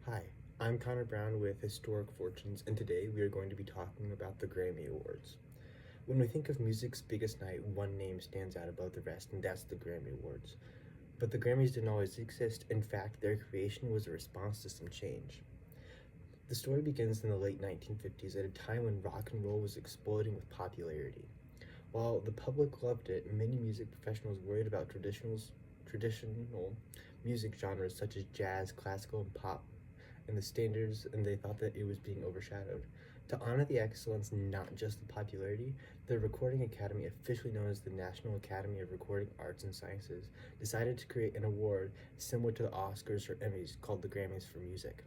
Hi, I'm Connor Brown with Historic Fortunes, and today we are going to be talking about the Grammy Awards. When we think of music's biggest night, one name stands out above the rest, and that's the Grammy Awards. But the Grammys didn't always exist. In fact, their creation was a response to some change. The story begins in the late 1950s at a time when rock and roll was exploding with popularity. While the public loved it, many music professionals worried about traditional music genres such as jazz, classical, and pop and the standards, and they thought that it was being overshadowed. To honor the excellence, not just the popularity, the Recording Academy, officially known as the National Academy of Recording Arts and Sciences, decided to create an award similar to the Oscars or Emmys called the Grammys for Music.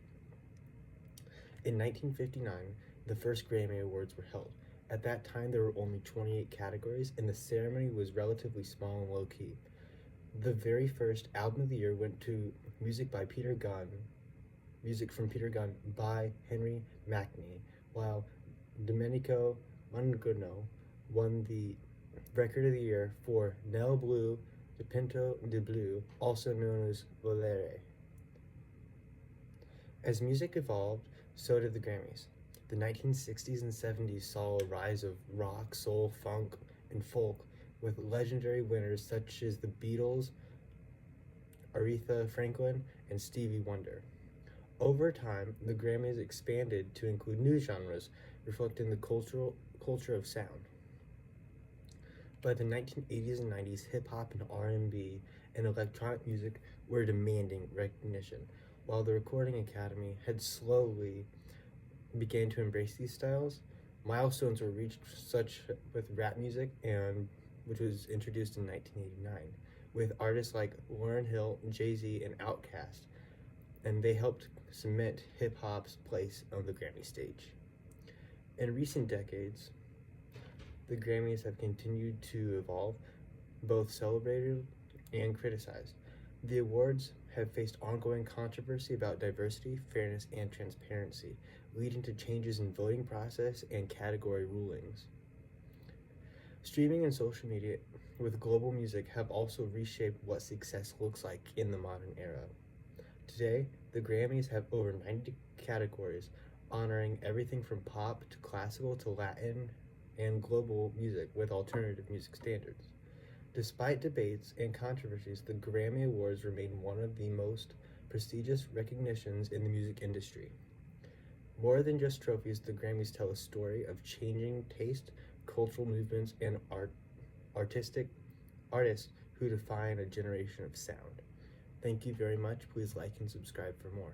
In 1959, the first Grammy Awards were held. At that time, there were only 28 categories, and the ceremony was relatively small and low-key. The very first album of the year went to music from Peter Gunn by Henry Mancini, while Domenico Monagano won the Record of the Year for Nel Blue Dipinto di Blu, also known as Volare. As music evolved, so did the Grammys. The 1960s and 70s saw a rise of rock, soul, funk, and folk, with legendary winners such as the Beatles, Aretha Franklin, and Stevie Wonder. Over time, the Grammys expanded to include new genres, reflecting the culture of sound. By the 1980s and 90s, hip-hop and R&B and electronic music were demanding recognition, while the Recording Academy had slowly began to embrace these styles. Milestones were reached, such with rap music, which was introduced in 1989, with artists like Lauryn Hill, Jay-Z, and Outkast, and they helped cement hip-hop's place on the Grammy stage. In recent decades, the Grammys have continued to evolve, both celebrated and criticized. The awards have faced ongoing controversy about diversity, fairness, and transparency, leading to changes in voting process and category rulings. Streaming and social media with global music have also reshaped what success looks like in the modern era. Today, the Grammys have over 90 categories, honoring everything from pop to classical to Latin and global music with alternative music standards. Despite debates and controversies, the Grammy Awards remain one of the most prestigious recognitions in the music industry. More than just trophies, the Grammys tell a story of changing taste, cultural movements, and artists who define a generation of sound. Thank you very much. Please like and subscribe for more.